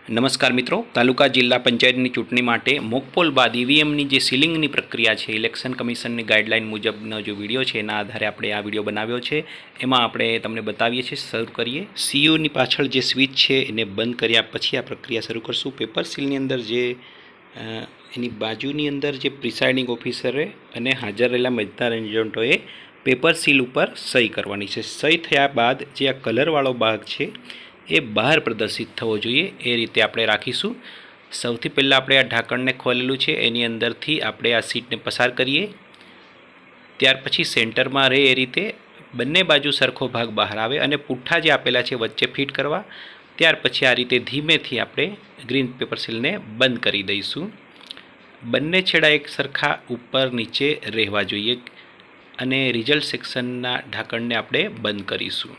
નમસ્કાર મિત્રો, તાલુકા જિલ્લા પંચાયતની ચૂંટણી માટે મોકપોલ બાદ ઈવીએમની જે સીલિંગની પ્રક્રિયા છે, ઇલેક્શન કમિશનની ગાઈડલાઇન મુજબનો જે વિડીયો છે એના આધારે આપણે આ વિડીયો બનાવ્યો છે. એમાં આપણે તમને બતાવીએ છીએ. શરૂ કરીએ. સીયુની પાછળ જે સ્વિચ છે એને બંધ કર્યા પછી આ પ્રક્રિયા શરૂ કરશું. પેપર સીલની અંદર જે એની બાજુની અંદર જે પ્રિસાઇડિંગ ઓફિસરે અને હાજર રહેલા મતદાર એજન્ટોએ પેપર સીલ ઉપર સહી કરવાની છે. સહી થયા બાદ જે આ કલરવાળો ભાગ છે એ બહાર પ્રદર્શિત થવો જોઈએ, એ રીતે આપણે રાખીશું. સૌથી પહેલાં આપણે આ ઢાંકણને ખોલેલું છે, એની અંદરથી આપણે આ સીટને પસાર કરીએ. ત્યાર પછી સેન્ટરમાં રહે એ રીતે બંને બાજુ સરખો ભાગ બહાર આવે અને પુઠ્ઠા જે આપેલા છે વચ્ચે ફિટ કરવા. ત્યાર પછી આ રીતે ધીમેથી આપણે ગ્રીન પેપર સીલને બંધ કરી દઈશું. બંને છેડા એક સરખા ઉપર નીચે રહેવા જોઈએ અને રિઝલ્ટ સેક્શનના ઢાંકણને આપણે બંધ કરીશું.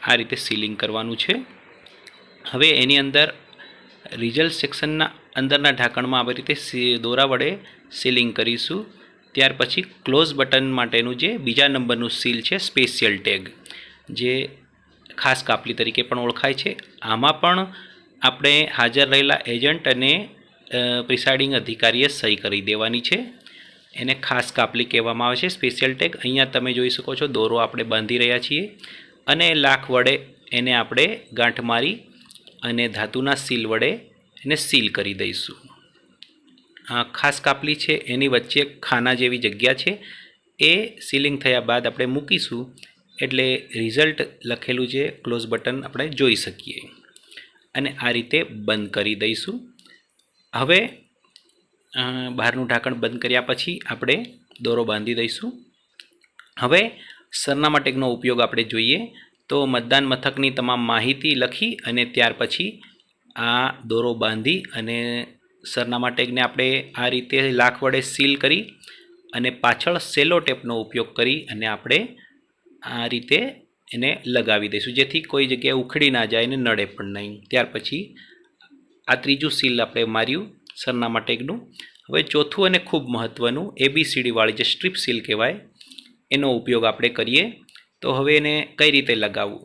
આ રીતે સીલિંગ કરવાનું છે. હવે એની અંદર રિઝલ્ટ સેક્શનના અંદરના ઢાંકણમાં આવી રીતે દોરા વડે સીલિંગ કરીશું. ત્યાર પછી ક્લોઝ બટન માટેનું જે બીજા નંબરનું સીલ છે, સ્પેશિયલ ટેગ, જે ખાસ કાપલી તરીકે પણ ઓળખાય છે, આમાં પણ આપણે હાજર રહેલા એજન્ટ અને પ્રિસાઇડિંગ અધિકારીએ સહી કરી દેવાની છે. એને ખાસ કાપલી કહેવામાં આવે છે, સ્પેશિયલ ટેગ. અહીંયા તમે જોઈ શકો છો દોરો આપણે બાંધી રહ્યા છીએ અને લાખ વડે એને આપણે ગાંઠ મારી અને ધાતુના સીલ વડે એને સીલ કરી દઈશું. આ ખાસ કાપલી છે, એની વચ્ચે ખાના જેવી જગ્યા છે, એ સીલિંગ થયા બાદ આપણે મૂકીશું એટલે રિઝલ્ટ લખેલું છે ક્લોઝ બટન આપણે જોઈ શકીએ અને આ રીતે બંધ કરી દઈશું. હવે બહારનું ઢાંકણ બંધ કર્યા પછી આપણે દોરો બાંધી દઈશું. હવે સરનામા ટેગનો ઉપયોગ આપણે જોઈએ તો મતદાન મથકની તમામ માહિતી લખી અને ત્યાર પછી આ દોરો બાંધી અને સરનામા ટેગને આપણે આ રીતે લાખ વડે સીલ કરી અને પાછળ સેલો ટેપનો ઉપયોગ કરી અને આપણે આ રીતે એને લગાવી દઈશું, જેથી કોઈ જગ્યાએ ઉખડી ના જાય અને નડે પણ નહીં. ત્યાર પછી આ ત્રીજું સીલ આપણે માર્યું સરનામા ટેગનું. હવે ચોથું અને ખૂબ મહત્ત્વનું ABCD વાળી જે સ્ટ્રીપ સીલ કહેવાય, એનો ઉપયોગ આપણે કરીએ. તો હવે એને કઈ રીતે લગાવવું?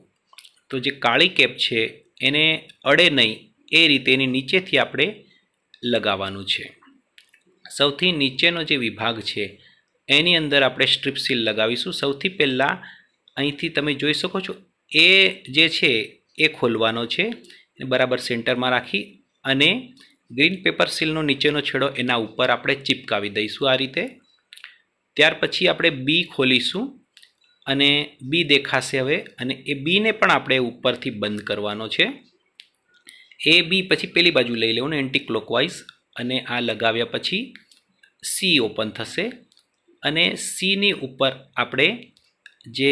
તો જે કાળી કેપ છે એને અડે નહીં એ રીતે એની નીચેથી આપણે લગાવવાનું છે. સૌથી નીચેનો જે વિભાગ છે એની અંદર આપણે સ્ટ્રીપ સીલ લગાવીશું. સૌથી પહેલાં અહીંથી તમે જોઈ શકો છો એ જે છે એ ખોલવાનો છે, બરાબર સેન્ટરમાં રાખી અને ગ્રીન પેપર સીલનો નીચેનો છેડો એના ઉપર આપણે ચિપકાવી દઈશું આ રીતે. ત્યાર પછી આપણે બી ખોલીશું અને બી દેખાશે હવે, અને એ બીને પણ આપણે ઉપરથી બંધ કરવાનો છે. એ બી પછી પેલી બાજુ લઈ લેવું ને એન્ટી ક્લોકવાઇઝ, અને આ લગાવ્યા પછી સી ઓપન થશે અને સીની ઉપર આપણે જે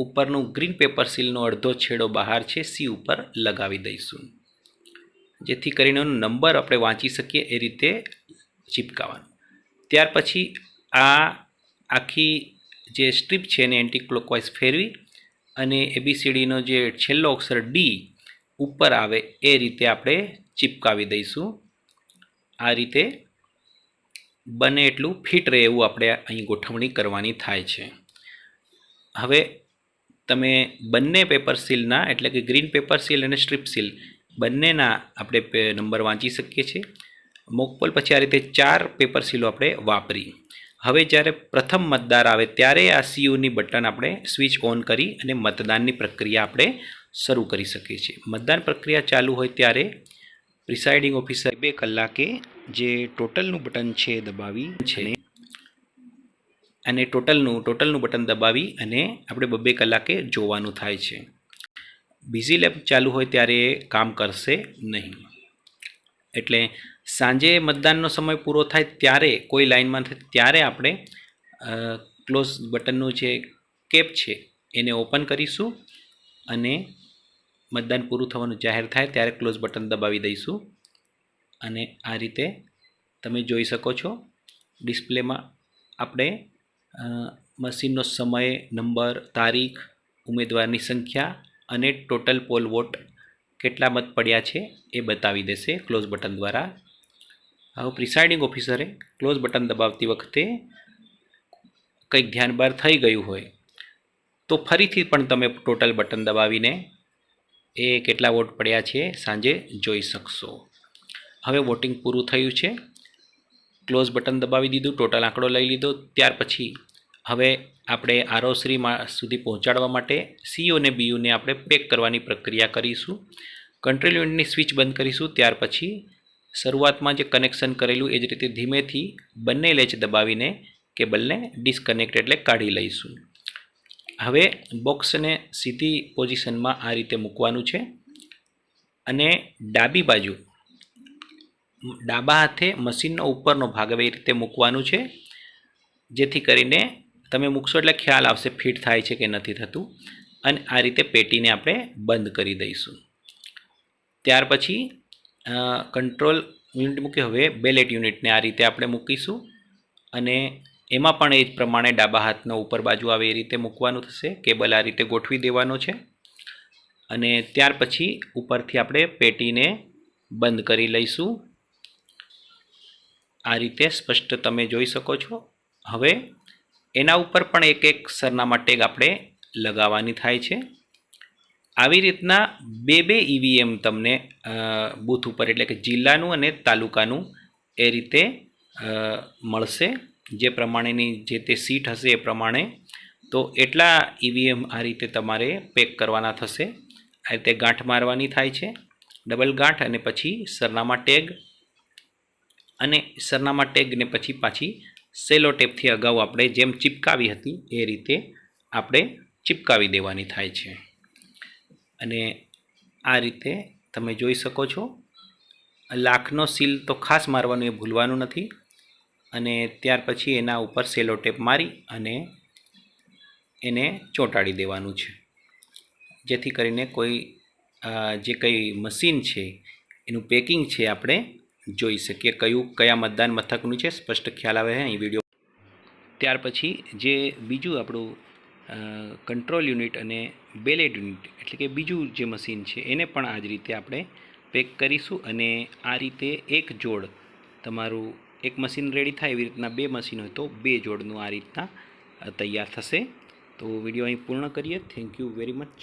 ઉપરનું ગ્રીન પેપર સીલનો અડધો છેડો બહાર છે સી ઉપર લગાવી દઈશું, જેથી કરીને એનો નંબર આપણે વાંચી શકીએ એ રીતે ચિપકાવવાનું. ત્યાર પછી આ આખી જે સ્ટ્રીપ છે એને એન્ટી ક્લોકવાઇઝ ફેરવી અને ABCDનો જે છેલ્લો અક્ષર ડી ઉપર આવે એ રીતે આપણે ચિપકાવી દઈશું. આ રીતે બને એટલું ફિટ રહે એવું આપણે અહીં ગોઠવણી કરવાની થાય છે. હવે તમે બંને પેપર સીલના એટલે કે ગ્રીન પેપર સીલ અને સ્ટ્રીપ સીલ બંનેના આપણે નંબર વાંચી શકીએ છીએ. મોકપોલ પછી આ રીતે 4 પેપર સીલો આપણે વાપરી. હવે જ્યારે પ્રથમ મતદાર આવે ત્યારે આ સીયુની બટન આપણે સ્વિચ ઓન કરી અને મતદાનની પ્રક્રિયા આપણે શરૂ કરી શકીએ છીએ. મતદાન પ્રક્રિયા ચાલુ હોય ત્યારે પ્રિસાઇડિંગ ઓફિસર 2 કલાકે જે ટોટલનું બટન છે દબાવી છે અને ટોટલનું બટન દબાવી અને આપણે 2 કલાકે જોવાનું થાય છે. બિઝી લેબ ચાલુ હોય ત્યારે કામ કરશે નહીં. એટલે સાંજે મતદાનનો સમય પૂરો થાય ત્યારે કોઈ લાઇનમાં થાય ત્યારે આપણે ક્લોઝ બટનનું જે કેપ છે એને ઓપન કરીશું અને મતદાન પૂરું થવાનું જાહેર થાય ત્યારે ક્લોઝ બટન દબાવી દઈશું. અને આ રીતે તમે જોઈ શકો છો ડિસ્પ્લેમાં આપણે મશીનનો સમય, નંબર, તારીખ, ઉમેદવારની સંખ્યા અને ટોટલ પોલ વોટ કેટલા મત પડ્યા છે એ બતાવી દેશે ક્લોઝ બટન દ્વારા. હવે પ્રિસાઇડિંગ ઓફિસરે ક્લોઝ બટન દબાવતી વખતે કંઈક ધ્યાન બહાર થઈ ગયું હોય તો ફરીથી પણ તમે ટોટલ બટન દબાવીને એ કેટલા વોટ પડ્યા છે સાંજે જોઈ શકશો. હવે વોટિંગ પૂરું થયું છે. ક્લોઝ બટન દબાવી દીધું, ટોટલ આંકડો લઈ લીધો. ત્યાર પછી હવે આપણે આરઓશ્રી સુધી પહોંચાડવા માટે સીઓ અને બીયુને આપણે પેક કરવાની પ્રક્રિયા કરીશું. કંટ્રોલ યુનિટની સ્વિચ બંધ કરીશું. ત્યાર પછી શરૂઆતમાં જે કનેક્શન કરેલું એ જ રીતે ધીમેથી બંને લેચ દબાવીને કેબલને ડિસ્કનેક્ટ એટલે કાઢી લઈશું. હવે બોક્સને સીધી પોઝિશનમાં આ રીતે મૂકવાનું છે અને ડાબી બાજુ ડાબા હાથે મશીનનો ઉપરનો ભાગ હવે એ રીતે મૂકવાનું છે, જેથી કરીને તમે મૂકશો એટલે ખ્યાલ આવશે ફિટ થાય છે કે નથી થતું. અને આ રીતે પેટીને આપણે બંધ કરી દઈશું. ત્યાર પછી કંટ્રોલ યુનિટ મૂકી હવે બેલેટ યુનિટને આ રીતે આપણે મૂકીશું અને એમાં પણ એ જ પ્રમાણે ડાબા હાથનો ઉપર બાજુ આવે એ રીતે મૂકવાનું થશે. કેબલ આ રીતે ગોઠવી દેવાનો છે અને ત્યાર પછી ઉપરથી આપણે પેટીને બંધ કરી લઈશું. આ રીતે સ્પષ્ટ તમે જોઈ શકો છો. હવે એના ઉપર પણ એક એક સરનામા ટેગ આપણે લગાવવાની થાય છે. આવી રીતના બે ઈવીએમ તમને બૂથ ઉપર એટલે કે જિલ્લાનું અને તાલુકાનું એ રીતે મળશે. જે પ્રમાણેની જે તે સીટ હશે એ પ્રમાણે. તો એટલા ઈવીએમ આ રીતે તમારે પેક કરવાના થશે. આ રીતે ગાંઠ મારવાની થાય છે, ડબલ ગાંઠ, અને પછી સરનામા ટેગ, અને સરનામા ટેગને પછી પાછી સેલો ટેપથી અગાઉ આપણે જેમ ચિપકાવી હતી એ રીતે આપણે ચિપકાવી દેવાની થાય છે. અને આ રીતે તમે જોઈ શકો છો. લાખનો સીલ તો ખાસ મારવાનું એ ભૂલવાનું નથી. અને ત્યાર પછી એના ઉપર સેલો ટેપ મારી અને એને ચોંટાડી દેવાનું છે, જેથી કરીને કોઈ જે કંઈ મશીન છે એનું પેકિંગ છે આપણે જોઈ શકીએ, કયા મતદાન મથકનું છે સ્પષ્ટ ખ્યાલ આવે છે અહીં વિડીયો. ત્યાર પછી જે બીજું આપણું કંટ્રોલ યુનિટ અને બેલેટ યુનિટ એટલે કે બીજું જે મશીન છે એને પણ આ જ રીતે આપણે પેક કરીશું. અને આ રીતે એક જોડ તમારું એક મશીન રેડી થાય એવી રીતના બે મશીન હોય તો બે જોડનું આ રીતના તૈયાર થશે. તો વિડીયો અહીં પૂર્ણ કરીએ. Thank you very much.